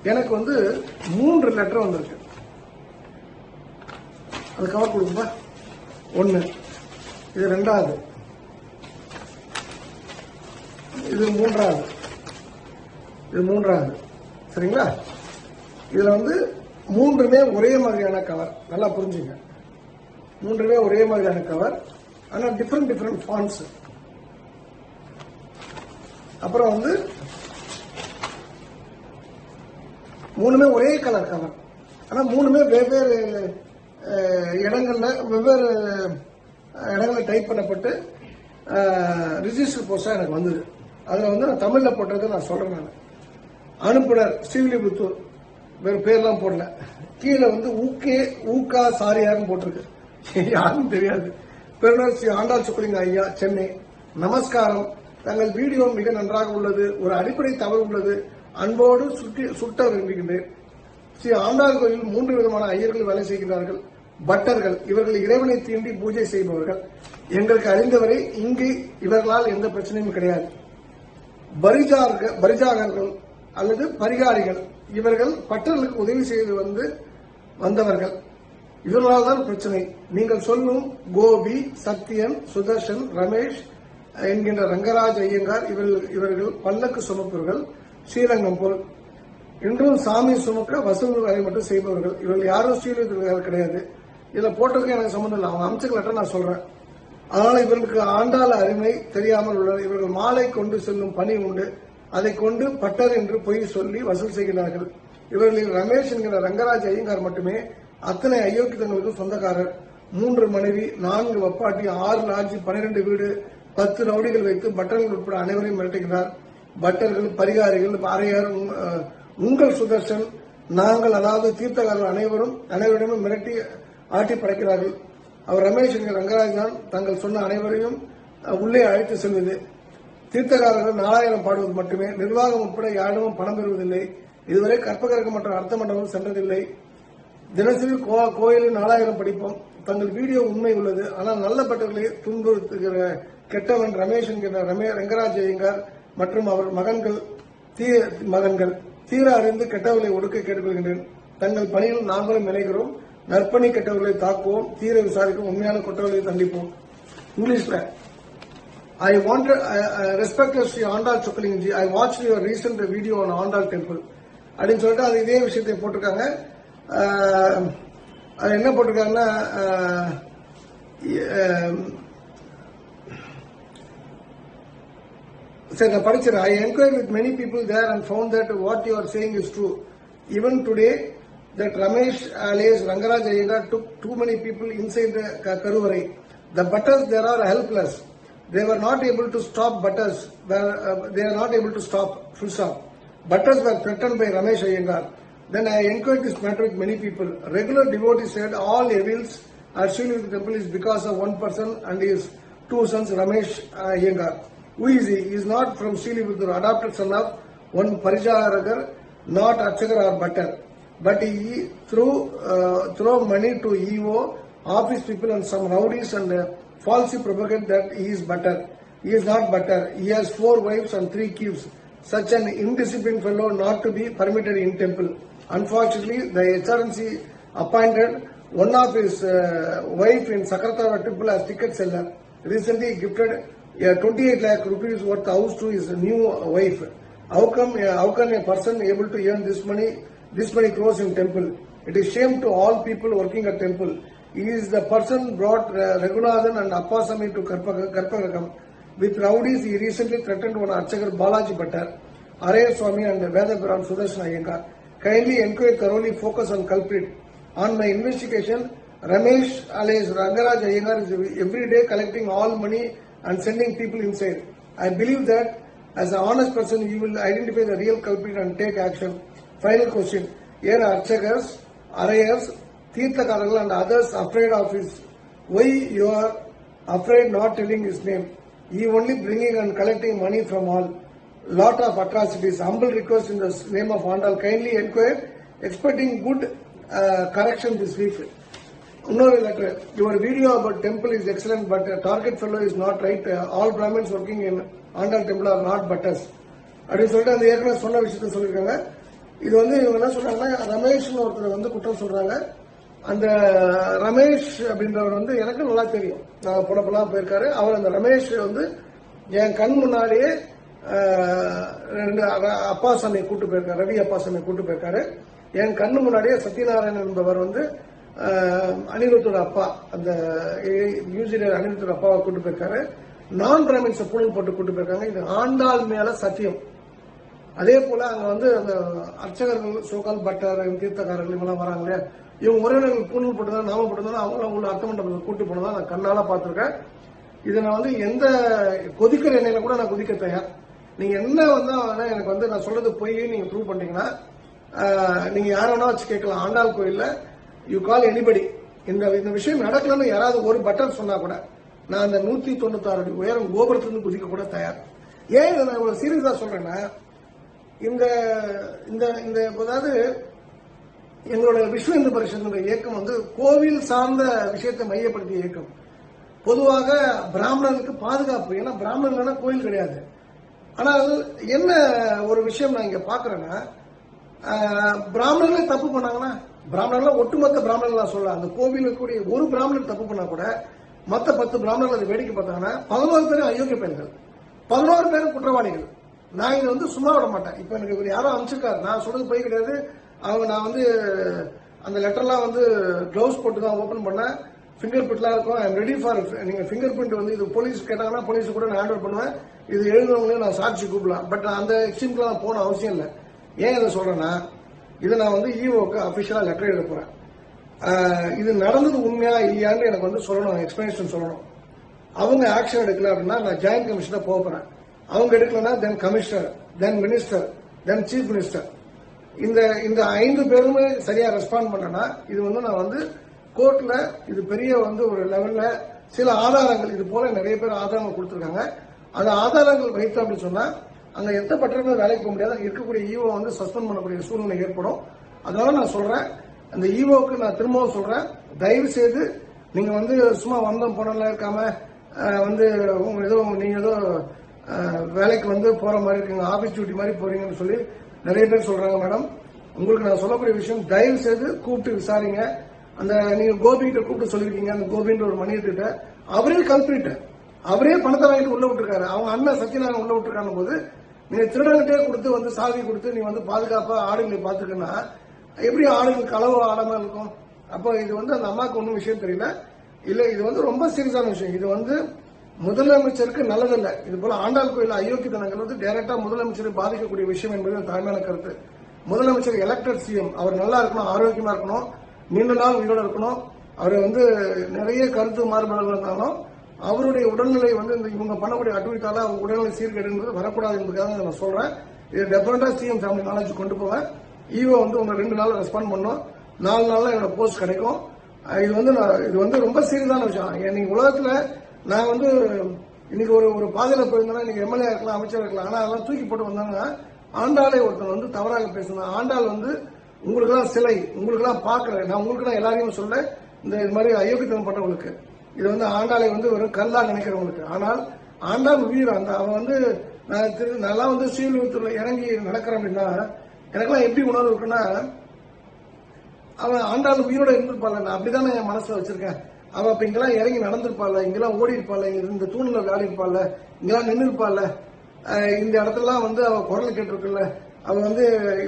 எனக்கு வந்து 3 லெட்டர் வந்திருக்கு. அது கவர் கொடுக்குப்பா. 1, இது 2வது, இது 3வது, இது 3வது. சரிங்களா? இதுல வந்து 3மே ஒரே மாதிரியான கவர். நல்லா புரிஞ்சுங்க. 3மே ஒரே மாதிரியான கவர், ஆனா டிஃபரெண்ட் ஃபாண்ட்ஸ். அப்புறம் வந்து 3மே ஒரே கலர் கவர், ஆனா 3மே வெவ்வேறு இடங்கள்ல டைப் பண்ணப்பட்டு ரிஜிஸ்டர் போஸ்டா எனக்கு வந்தது. அதுல வந்து நான் தமிழ்ல போட்டது நான் சொல்றேன். நான் அனுப்புனர் ஸ்ரீவில்லிபுத்தூர், வேறு பேர்லாம் போடல. கீழே வந்து ஊக்கா சாரியாருன்னு போட்டிருக்கு. யாருன்னு தெரியாது. பெருனர் ஸ்ரீ ஆண்டாள் சொக்கலிங்க ஐயா, சென்னை. நமஸ்காரம். தங்கள் வீடியோ மிக நன்றாக உள்ளது. ஒரு அடிப்படை தவறு உள்ளது. அன்போடு சுட்ட விரும்புகின்றேன். ஸ்ரீ ஆண்டாள் கோயில் 3 விதமான ஐயர்கள் வேலை செய்கிறார்கள். பட்டர்கள், இவர்கள் இறைவனை தீண்டி பூஜை செய்பவர்கள். எங்களுக்கு அறிந்தவரை இங்கு இவர்களால் எந்த பிரச்சனையும் கிடையாது. பரிஜாகர்கள் அல்லது பரிகாரிகள், இவர்கள் பட்டர்களுக்கு உதவி செய்து வந்தவர்கள். இவர்களால் தான் பிரச்சனை. நீங்கள் சொல்லும் கோபி, சத்யன், சுதர்ஷன், ரமேஷ் என்கின்ற ரங்கராஜ் ஐயங்கார் இவர்கள் பல்லக்கு சுமப்பவர்கள். ஸ்ரீரங்கம் போல் இன்றும் சாமி சுமக்க வசூல் வேலை மட்டும் செய்பவர்கள். இவர்கள் யாரும் ஸ்ரீரங்கத்தில் கிடையாது. இதுல போட்டதுக்கு எனக்கு சம்பந்தம் இல்லை. அவங்க அமைச்சர்கள்ட்ட நான் சொல்றேன். அதனால இவர்களுக்கு ஆண்டாள் அருமை தெரியாமல் உள்ளது. இவர்கள் மாலை கொண்டு செல்லும் பணி உண்டு. அதை கொண்டு பட்டர் என்று பொய் சொல்லி வசூல் செய்கிறார்கள். இவர்களில் ரமேஷ் என்கிற ரங்கராஜ் ஐயங்கார் மட்டுமே அத்தனை அயோக்கியங்களுக்கு சொந்தக்காரர். 3 மனைவி, 4 வப்பாட்டி, 6 லாட்ஜி, 12 வீடு, 10 ரவுடிகள் வைத்து பட்டர்கள் உட்பட அனைவரையும் மிரட்டுகிறார். பட்டர்கள், பரிகாரிகள், அரையார், உங்கள் சுதர்சன், நாங்கள், அதாவது தீர்த்தகாரர்கள் அனைவரிடமும் மிரட்டி ஆட்டி படைக்கிறார்கள். அவர் ரமேஷ் என்கிற ரங்கராஜ் தான் தங்கள் சொன்ன அனைவரையும் உள்ளே அழைத்து செல்வது. தீர்த்தகாரர்கள் 4000 பாடுவது மட்டுமே. நிர்வாகம் உட்பட யாரிடமும் பணம் பெறுவதில்லை. இதுவரை கற்பகரகம் மற்றும் அர்த்த மண்டபம் சென்றதில்லை. தினசரி கோயிலில் 4000 படிப்போம். தங்கள் வீடியோ உண்மை உள்ளது. ஆனால் நல்ல பட்டர்களை துன்புறுத்துகிற கெட்டவன் ரமேஷ் என்கிற ரங்கராஜ் ஐயங்கார் மற்றும் அவர் மகன்கள் தீர அறிந்து கெட்டவர்களை ஒடுக்க கேட்டுக்கொள்கின்றேன். தங்கள் பணியில் நாங்களும் இணைகிறோம். நற்பணி கெட்டவர்களை தாக்குவோம். தீர விசாரிக்கும். உண்மையான குற்றவாளிகளை தண்டிப்போம். இங்கிலீஷ்ல I wanted, respected Sri Andal Chokkalingji, I watched your recent video on Andal Temple. அப்படின்னு சொல்லிட்டு அது இதே விஷயத்தை போட்டிருக்காங்க. அது என்ன போட்டிருக்காங்கன்னா, சரி நான் படிச்சிடறேன். I inquired with many people there and found that what you are saying is true. Even today, that Ramesh alias Rangaraj Iyengar took too many people inside the Karuvarai. The butters there are helpless. They were not able to stop butters. They are not able to stop. Full stop. Butters were threatened by Ramesh Iyengar. Then I inquired this matter with many people. Regular devotees said all evils at Sri Temple is because of one person and his 2 sons Ramesh Iyengar. Who is he? He is not from Sri Vidur, adopted son of one Parijaragar, not Archakar or Butter. But he throw money to EO, office people and some rowdies and falsely propagate that he is Butter. He is not Butter. He has 4 wives and 3 kids. Such an indisciplined fellow not to be permitted in temple. Unfortunately, the HRNC appointed one of his wife in Sakartava temple as ticket seller. Recently gifted 28 lakh rupees worth house to his new wife. How can a person able to earn this many crores in temple? It is shame to all people working at temple. He is the person brought Raghunathan and Appasamy to Karpagakam. With rowdies, he recently threatened one Archakar Balaji Bhattar, Araya Swami and Vedapuram Sudarshan Iyengar. Kindly inquire thoroughly, focus on culprit. On my investigation, Ramesh alias Rangaraj Iyengar is every day collecting all money and sending people inside. I believe that as an honest person, you will identify the real culprit and take action. Final question. Here are Archakars, Arayas, Tirthakaral and others afraid of his. Why you are afraid not telling his name? He only bringing and collecting money from all. Lot of atrocities. Humble request in the name of Andal. Kindly inquire. Expecting good correction this week. Another letter. Your video about temple is excellent, but target fellow is not right. All Brahmins working in Andal temple are not butters. அப்படின்னு சொல்லிட்டு அந்த ஏற்கனவே சொன்ன விஷயத்த சொல்லியிருக்காங்க. இது வந்து இவங்க என்ன சொல்றாங்கன்னா, ரமேஷ்னு ஒருத்தர் வந்து குற்றம் சொல்றாங்க. அந்த ரமேஷ் அப்படின்றவர் வந்து எனக்கு நல்லா தெரியும், நான் புடப்பெல்லாம் போயிருக்காரு. அவர் அந்த ரமேஷ் வந்து என் கண் முன்னாடியே அப்பாசாமியை கூட்டு போயிருக்காரு, ரவி அப்பாசாமியை கூட்டு போயிருக்காரு. என் கண்ணு முன்னாடியே சத்யநாராயணன் என்பவர் வந்து அனிருத்தோட அப்பா, அந்த மியூசியர் அனிருத்தோட அப்பாவை கூட்டு போயிருக்காரு. நான் பிராமின்ஸ் பூழல் போட்டு கூட்டு போயிருக்காங்க. இது ஆண்டாள் மேல சத்தியம். அதே போல அங்க வந்து அந்த அர்ச்சகர்கள், சோகால் பட்டர், தீர்த்தக்காரர்கள் இவங்கெல்லாம் வராங்க இல்லையா, இவங்க உறவினர்கள் பூணல் போட்டுதான், நாம போட்டுதான், அவங்களும் உள்ள அர்த்த மண்டபத்தில் கூட்டு போனதான் நான் கண்ணால பாத்திருக்கேன். இதை நான் வந்து எந்த கொதிக்கிற எண்ணெயில கூட நான் கொதிக்க தயார். நீங்க என்ன வந்தா எனக்கு வந்து நான் சொல்றது போய் நீங்க ப்ரூவ் பண்ணீங்கன்னா, நீங்க யார வேணா வச்சு கேட்கலாம். ஆண்டாள் கோயில்ல யூ கால் எனிபடி, இந்த விஷயம் நடக்கலன்னு யாராவது ஒரு பட்டன் சொன்னா கூட நான் அந்த 196 அடி உயரம் கோபுரத்திலிருந்து குதிக்க கூட தயார். ஏன் இதை நான் இவ்வளவு சீரியஸா சொல்றேன்னா, இந்த இந்த இந்த அதாவது எங்களோட விஸ்வ இந்து பரிஷத் இயக்கம் வந்து கோவில் சார்ந்த விஷயத்தை மையப்படுத்திய இயக்கம். பொதுவாக பிராமணனுக்கு பாதுகாப்பு, ஏன்னா பிராமணர்கள் கோயில் கிடையாது. ஆனால் என்ன ஒரு விஷயம் நான் இங்க பாக்குறேன்னா, பிராமணர்களே தப்பு பண்ணாங்கன்னா, பிராமணர்கள் ஒட்டுமொத்த பிராமணர்கள் சொல்ல, அந்த கோவிலுக்கு கூடிய ஒரு பிராமணர் தப்பு பண்ணா கூட மற்ற 10 பிராமணர்கள் அதை வேடிக்கை பார்த்தாங்கன்னா 11 பேரும் அயோக்கிய பெண்கள், 11 பேரும் குற்றவாளிகள். நான் இதை வந்து சும்மா விட மாட்டேன். இப்ப எனக்கு யாரோ அமைச்சிருக்காரு, நான் சொல்றது போய் கிடையாது. அவங்க நான் வந்து அந்த லெட்டர்லாம் வந்து கிளவுஸ் போட்டு தான் ஓபன் பண்ணேன். ஃபிங்கர் பிரிண்ட்லாம் இருக்கும். ஐ எம் ரெடி ஃபார், நீங்க ஃபிங்கர் பிரிண்ட் வந்து இது போலீஸ் கேட்டாங்கன்னா போலீஸ் கூட நான் ஹேண்டில் பண்ணுவேன். இது எழுதுறவங்களையும் நான் சாட்சி கூப்பிடலாம். பட் அந்த எக்ஸ்ட்ரீம்க்கு நான் போன அவசியம் இல்லை. ஏன் இதை சொல்றேன்னா, இதை நான் வந்து ஈஓக்கு அபிஷியலா லெட்டர் எழுத போறேன். இது நடந்தது உண்மையா இல்லையான்னு எனக்கு வந்து சொல்லணும், எக்ஸ்பிளனேஷன் சொல்லணும். அவங்க ஆக்ஷன் எடுக்கல அப்படின்னா நான் ஜாயிண்ட் கமிஷனர் போக போறேன். அவங்க எடுக்கலன்னா தென் கமிஷனர், தென் மினிஸ்டர், தென் சீஃப் மினிஸ்டர். இந்த 5 பேருமே சரியா ரெஸ்பாண்ட் பண்ணனா இது வந்து நான் வந்து கோர்ட்ல இது பெரிய வந்து ஒரு லெவல்ல சில ஆதாரங்கள், இது போல நிறைய பேர் ஆதாரங்கள் கொடுத்திருக்காங்க. அந்த ஆதாரங்கள் வைத்து அப்படின்னு சொன்னா அங்க எந்த பட்டங்களும் வேலைக்கு போக முடியாது. இருக்கக்கூடிய ஈஓ வந்து சஸ்பெண்ட் பண்ணக்கூடிய சூழ்நிலை ஏற்படும். அதனால நான் சொல்றேன், அந்த ஈஓக்கு நான் திரும்பவும் சொல்றேன், தயவு செய்து நீங்க வந்து சும்மா வந்தோம் போனல இருக்காம வந்து ஏதோ நீங்க ஏதோ வேலைக்கு வந்து போற மாதிரி இருக்கீங்க, ஆபீஸ் டியூட்டி மாதிரி போறீங்கன்னு சொல்லி நிறைய பேர் சொல்றாங்க. மேடம், உங்களுக்கு நான் சொல்லக்கூடிய விஷயம், தயவு செய்து கூப்பிட்டு விசாரிங்க. அந்த நீங்க கோபிகிட்ட கூப்பிட்டு சொல்லிருக்கீங்க, அந்த கோபின்ற ஒரு மணியிட்ட அவரே கல்பிரிட், அவரே பணத்தை வாங்கிட்டு உள்ள விட்டுருக்காரு. அவங்க அண்ணன் சத்யநாராயணன் உள்ள விட்டுருக்காங்க போது நீங்க திருடங்கிட்டே கொடுத்து வந்து சாவி கொடுத்து நீ வந்து பாதுகாப்பா ஆடுகளை பாத்துக்கன்னா எப்படி ஆடுகள் களவு ஆடாம இருக்கும்? அப்போ இது வந்து அந்த அம்மாவுக்கு ஒன்றும் விஷயம் தெரியல. இல்ல, இது வந்து ரொம்ப சீரியஸான விஷயம். இது வந்து முதலமைச்சருக்கு நல்லதில்லை. இது போல ஆண்டாள் கோயில் அயோக்கியத்தனங்கள் வந்து டைரக்டா முதலமைச்சரை பாதிக்கக்கூடிய விஷயம் என்பது தாய்மையான கருத்து. முதலமைச்சர் எலெக்டட் சிஎம், அவர் நல்லா இருக்கணும், ஆரோக்கியமா இருக்கணும், நீண்ட நாள் உயிரோட இருக்கணும். அவர் வந்து நிறைய கருத்து மாறுபாடுகள் இருந்தாலும் அவருடைய உடல்நிலை வந்து இவங்க பண்ணக்கூடிய அட்டுவித்தால அவங்க உடல்நிலை சீர்கேடு வரக்கூடாது என்பதுக்காக நான் சொல்றேன். இது டெஃபினட்டா சிஎம் ஃபேமிலி நாலேஜ் கொண்டு போவேன். ஈவோ வந்து உங்க 2 நாள் ரெஸ்பாண்ட் பண்ணும், 4 நாள்ல என்னோட போஸ்ட் கிடைக்கும். இது வந்து ரொம்ப சீரியஸான விஷயம். நீங்க உலகத்துல நான் வந்து இன்னைக்கு ஒரு பாதையில போயிருந்தேன்னா இன்னைக்கு எம்எல்ஏ இருக்கலாம், அமைச்சர் இருக்கலாம். ஆனா அதெல்லாம் தூக்கி போட்டு வந்தாங்கன்னா ஆண்டாளை ஒருத்தர் வந்து தவறாக பேசணும். ஆண்டாள் வந்து உங்களுக்கு எல்லாம் சிலை, உங்களுக்கு எல்லாம் பாக்கல, நான் உங்களுக்கு தான் எல்லாரையும் சொல்ல, இது மாதிரி அயோக்கியத்தனம் பண்றவங்களுக்கு இது வந்து ஆண்டாளை வந்து ஒரு கல்லா நினைக்கிறவங்களுக்கு. ஆனால் ஆண்டாள் உயிர், அந்த அவன் வந்து நல்லா வந்து ஸ்ரீவில்லிபுத்தூர்ல இறங்கி நடக்கிறேன் அப்படின்னா எனக்கெல்லாம் எப்படி உணர்வு இருக்குன்னா, அவன் ஆண்டாள் உயிரோட இருந்திருப்பாள். நான் அப்படித்தானே என் மனசுல வச்சிருக்கேன். அவ இப்ப இங்கெல்லாம் இறங்கி நடந்திருப்பாள், இங்கெல்லாம் ஓடி இருப்பாள், இந்த தூணில் விளையாடி இருப்பாள், இங்கெல்லாம் நின்று இருப்பாள், இந்த இடத்துலாம் வந்து அவ குரல் கேட்டிருக்குல்ல, அவ வந்து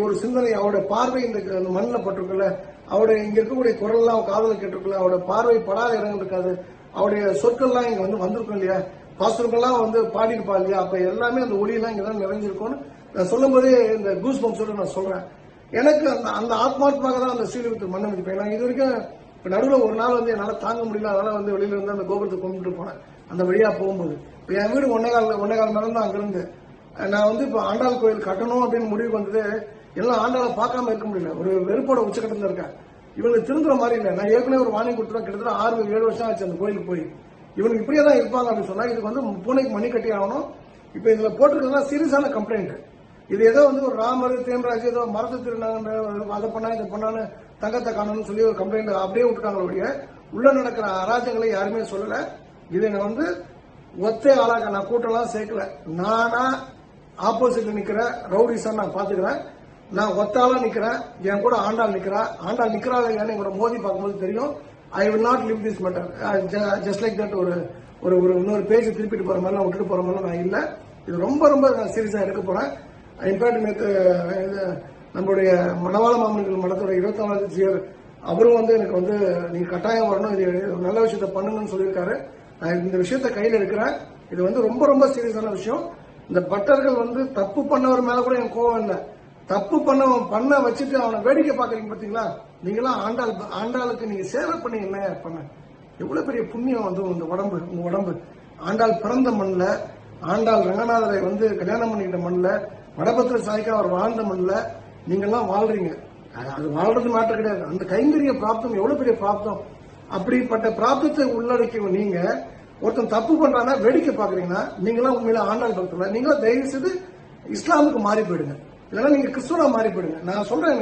ஒரு சிந்தனை, அவருடைய பார்வை இந்த மண்ணில் பட்டிருக்குல்ல, அவருடைய இங்க இருக்கக்கூடிய குரல் எல்லாம் அவ காதல கேட்டிருக்குல்ல, அவருடைய பார்வை படாத இடங்கள் இருக்காது, அவருடைய சொற்கள்லாம் இங்க வந்து வந்திருக்கும் இல்லையா, பாஸ்டர்கள்லாம் வந்து பாடியிருப்பா இல்லையா, அப்ப எல்லாமே அந்த ஒளியெல்லாம் இங்கதான் நிறைஞ்சிருக்கும்னு நான் சொல்லும் போதே இந்த கூஸ் பம்ப்ஸோட நான் சொல்றேன். எனக்கு அந்த ஆத்மாத்மாக தான் அந்த ஸ்ரீவில்லிபுத்தூர் மண்ணை மதிப்பேன். நான் இது வரைக்கும் இப்ப நடுவில் ஒரு நாள் வந்து என்னால தாங்க முடியல, அதனால வந்து வெளியில இருந்து அந்த கோபுரத்தை கொண்டுட்டு போனேன். அந்த வழியா போகும்போது இப்ப என் வீடு 1.25 மணி நேரம் தான் அங்கிருந்து. நான் வந்து இப்ப ஆண்டாள் கோயில் கட்டணும் அப்படின்னு முடிவுக்கு வந்தது, எல்லாம் ஆண்டாளை பார்க்காம இருக்க முடியல, ஒரு வெறுப்போட உச்சக்கட்டத்தில் இருக்கேன். இவங்களுக்கு திருந்துற மாதிரி இல்லை. நான் ஏற்கனவே ஒரு வார்னிங் கொடுத்துருவேன், கிட்டத்தட்ட 6-7 வருஷம் ஆச்சு அந்த கோயிலுக்கு போய். இவனுக்கு இப்படியே தான் இருப்பாங்க அப்படின்னு சொன்னா இதுக்கு வந்து பூனைக்கு மணி கட்டி ஆகணும். இப்ப இதுல போட்டிருக்கிறதுலாம் சீரியஸான கம்ப்ளைண்ட். இது ஏதோ வந்து ஒரு ராமர் தேன்ராஜ் ஏதோ மரத்தை திருநாங்க அதை பண்ணா இதை பண்ணான்னு தங்கத்தை காணணும்னு சொல்லி ஒரு கம்ப்ளைண்ட் அப்படியே விட்டுட்டாங்க. உள்ள நடக்கிற அராஜகங்களை யாருமே சொல்லல. இதை நான் வந்து ஒத்தே ஆளாக நான் கூட்டம்லாம் சேர்க்கல. நானா ஆப்போசிட்ல நிக்கிற ரவுடிஸா நான் பாத்துக்கிறேன். நான் ஒத்தாளா நிக்கிறேன், என் கூட ஆண்டாள் நிக்கிறா. ஆண்டாள் நிக்கிறாள் எங்களோட மோதி பார்க்கும்போது தெரியும். I will not live this matter just like that. ஒரு இன்னொரு பேஜ் திருப்பிட்டு போற மாதிரி விட்டுட்டு போற மாதிரி நான் இல்ல. இது ரொம்ப ரொம்ப நான் சீரியஸா எடுக்க போறேன். இன்ஃபேக்ட் நேற்று நம்மளுடைய மணவாள மாமன்கள் மடத்தோட 24வது ஜியர் அவரும் எனக்கு நீங்க கட்டாயம் வரணும், இது நல்ல விஷயத்த பண்ணுங்கன்னு சொல்லியிருக்காரு. நான் இந்த விஷயத்த கையில் எடுக்கிறேன். இது ரொம்ப ரொம்ப சீரியஸான விஷயம். இந்த பட்டர்கள் தப்பு பண்ணவர் மேல கூட எனக்கு கோவம் இல்லை. தப்பு பண்ண வச்சுட்டு அவனை வேடிக்கை பாக்குறீங்க பாத்தீங்களா? நீங்களாம் ஆண்டாளுக்கு நீங்க சேவை பண்ணி என்ன பண்ண? எவ்வளவு பெரிய புண்ணியம் உங்க உடம்பு. ஆண்டாள் பிறந்த மண்ணில், ஆண்டாள் ரங்கநாதரை கல்யாணம் பண்ணிக்கிட்ட மண்ணில், வடபத்திர சாய்க்கு அவர் வாழ்ந்த மண்ணில் நீங்கெல்லாம் வாழ்றீங்க. அது வாழ்றது மாற்றம் கிடையாது. அந்த கைங்கரிய பிராப்தம் எவ்வளவு பெரிய பிராப்தம். அப்படிப்பட்ட பிராப்தத்தை உள்ளடக்கி நீங்க ஒருத்தன் தப்பு பண்றானா வேடிக்கை பாக்குறீங்கன்னா நீங்களாம் உண்மையில ஆண்டாள் பக்தர்கள். நீங்களும் தயவு செய்து இஸ்லாமுக்கு மாறி போயிடுங்க, இல்லைன்னா நீங்க கிறிஸ்துவா மாறி போயிடுங்க. நான் சொல்றேன்,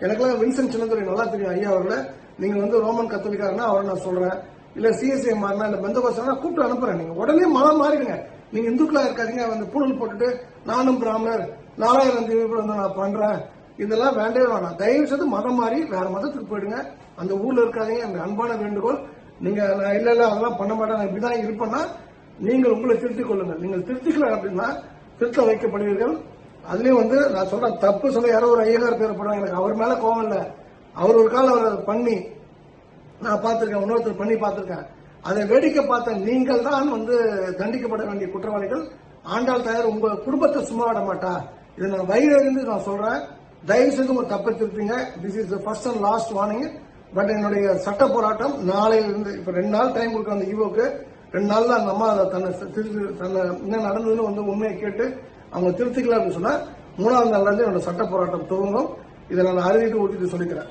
எனக்குலாம் வின்சென்ட் சின்னதுரை நல்லா தெரியும் ஐயா அவர்களை. நீங்க ரோமன் கத்தோலிக்காரனா அவரை நான் சொல்றேன், இல்ல சிஎஸ்ஐ மாறினா இல்ல பெந்தகோஸ்தா கூப்பிட்டு அனுப்புறேன். நீங்க உடனே மனம் மாறிடுங்க. நீங்க இந்துக்களா இருக்காதீங்க. பூணல் போட்டுட்டு நானும் பிராமணர் 4000 தீவிர நான் பண்றேன், இதெல்லாம் வேண்டவே வேணாம். தயவு செய்து மதம் மாறி வேற மதத்துக்கு போயிடுங்க. அந்த ஊர்ல இருக்காதீங்க. அந்த அன்பான வேண்டுகோள். நீங்க இல்ல அதெல்லாம் பண்ண மாட்டேன், நான் இப்படிதான் இருப்பேன்னா நீங்கள் உங்களை திருத்திக் கொள்ளுங்கள். நீங்கள் திருத்திக்கல அப்படின்னா திருத்த வைக்கப்படுவீர்கள். அதுலயும் நான் சொல்றேன், தப்பு சொல்ல யாரோ ஒரு ஐயகார் பேர் போடுறாங்க. எனக்கு அவர் மேல கோவம் இல்ல. அவர் ஒரு காலம் அவர் பண்ணி நான் பார்த்திருக்கேன், இன்னொருத்தர் பண்ணி பார்த்திருக்கேன். அதை வேடிக்கை பார்த்த நீங்கள் தான் தண்டிக்கப்பட வேண்டிய குற்றவாளிகள். ஆண்டாள் தாயார் உங்க குடும்பத்தை சும்மா விட மாட்டா. இதை நான் வயிறிலிருந்து நான் சொல்றேன். தயவு செய்து உங்க தப்பை திருப்பீங்க. This is first and last warning. But என்னுடைய சட்ட போராட்டம் நாளையிலிருந்து, இப்ப 2 நாள் டைம் கொடுக்க அந்த ஈவோக்கு. 2 நாள்ல அந்த அம்மா தன்னை என்ன நடந்ததுன்னு உண்மையை கேட்டு அவங்க திருத்திக்கல அப்படின்னு சொன்னா 3ஆவது நாள்ல இருந்து என்னோட சட்ட போராட்டம் துவங்கும். இதை நான் அறுதிட்டு ஊட்டிட்டு சொல்லிக்கிறேன்.